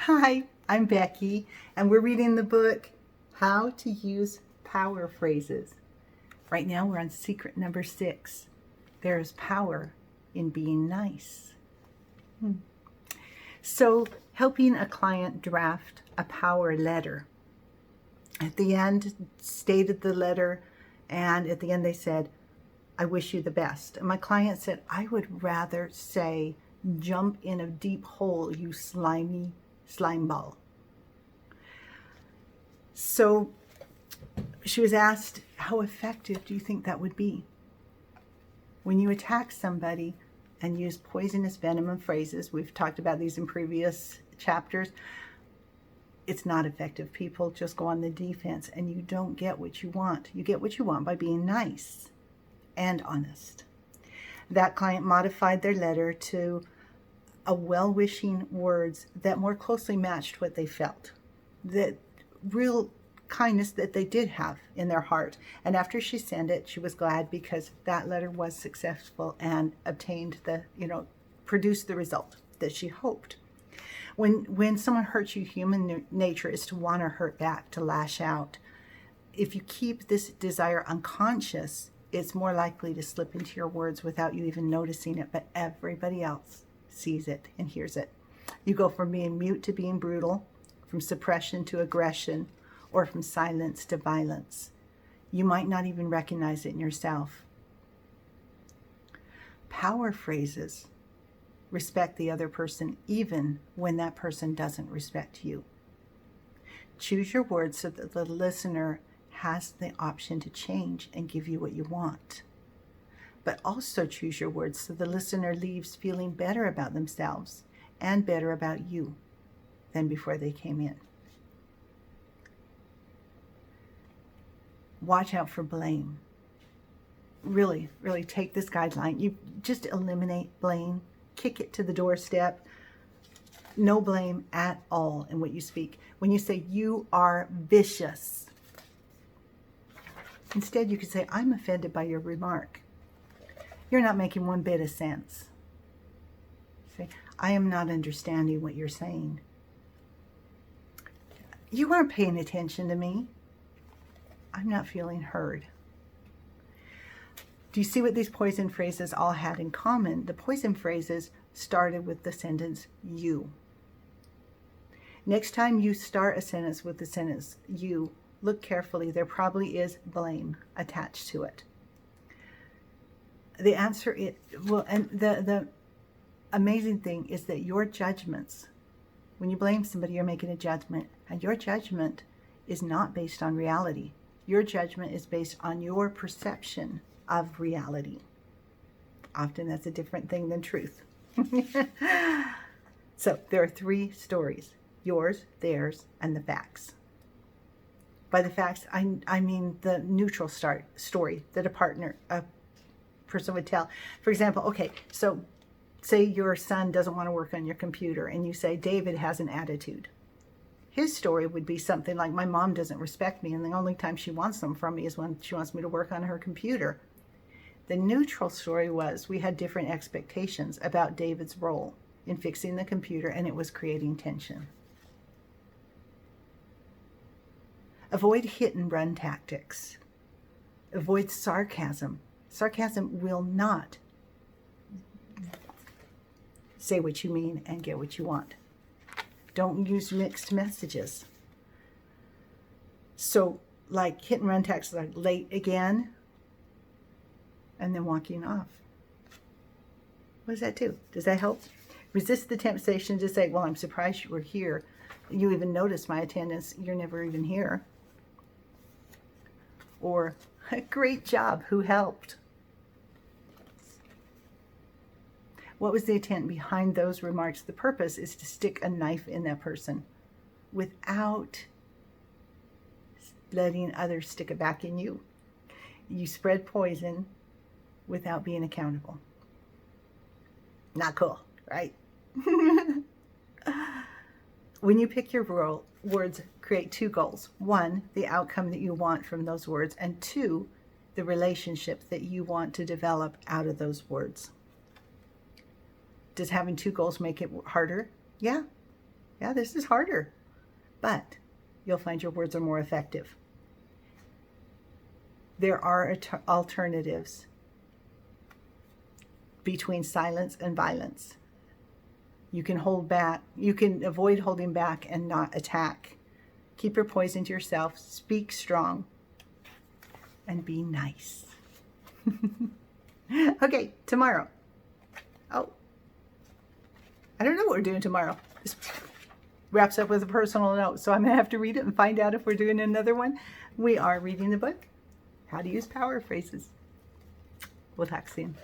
Hi, I'm Becky, and we're reading the book, How to Use Power Phrases. Right now we're on secret number 6. There is power in being nice. So, helping a client draft a power letter. At the end, stated the letter, and at the end they said, I wish you the best. And my client said, I would rather say, jump in a deep hole, you slimy slime ball. So she was asked, how effective do you think that would be? When you attack somebody and use poisonous venom and phrases, we've talked about these in previous chapters, it's not effective. People just go on the defense and you don't get what you want. You get what you want by being nice and honest. That client modified their letter to a well-wishing words that more closely matched what they felt. That real kindness that they did have in their heart. And after she sent it, she was glad because that letter was successful and obtained produced the result that she hoped. When someone hurts you, human nature is to want to hurt back, to lash out. If you keep this desire unconscious, it's more likely to slip into your words without you even noticing it, but everybody else sees it and hears it. You go from being mute to being brutal, from suppression to aggression, or from silence to violence. You might not even recognize it in yourself. Power phrases respect the other person even when that person doesn't respect you. Choose your words so that the listener has the option to change and give you what you want. But also choose your words so the listener leaves feeling better about themselves and better about you than before they came in. Watch out for blame. Really, really take this guideline. You just eliminate blame, kick it to the doorstep. No blame at all in what you speak. When you say you are vicious, instead you could say, I'm offended by your remark. You're not making one bit of sense. Say, I am not understanding what you're saying. You aren't paying attention to me. I'm not feeling heard. Do you see what these poison phrases all had in common? The poison phrases started with the sentence, you. Next time you start a sentence with the sentence, you, look carefully. There probably is blame attached to it. The answer is, and the amazing thing is that your judgments, when you blame somebody, you're making a judgment, and your judgment is not based on reality. Your judgment is based on your perception of reality. Often that's a different thing than truth. So there are 3 stories, yours, theirs, and the facts. By the facts, I mean the neutral story that a person would tell. For example, okay, so say your son doesn't want to work on your computer and you say David has an attitude. His story would be something like, my mom doesn't respect me and the only time she wants them from me is when she wants me to work on her computer. The neutral story was, we had different expectations about David's role in fixing the computer and it was creating tension. Avoid hit and run tactics. Avoid sarcasm. Sarcasm will not say what you mean and get what you want. Don't use mixed messages. So, like hit and run tactics, like late again, and then walking off. What does that do? Does that help? Resist the temptation to say, well, I'm surprised you were here. You even noticed my attendance. You're never even here. Or, great job. Who helped? What was the intent behind those remarks? The purpose is to stick a knife in that person without letting others stick it back in you. You spread poison without being accountable. Not cool, right? When you pick your words, create 2 goals. 1, the outcome that you want from those words, and 2, the relationship that you want to develop out of those words. Does having 2 goals make it harder? Yeah. Yeah, this is harder, but you'll find your words are more effective. There are alternatives between silence and violence. You can hold back, you can avoid holding back and not attack. Keep your poison to yourself, speak strong, and be nice. Okay, tomorrow. Oh, I don't know what we're doing tomorrow. This wraps up with a personal note, so I'm going to have to read it and find out if we're doing another one. We are reading the book, How to Use Power Phrases. We'll talk soon.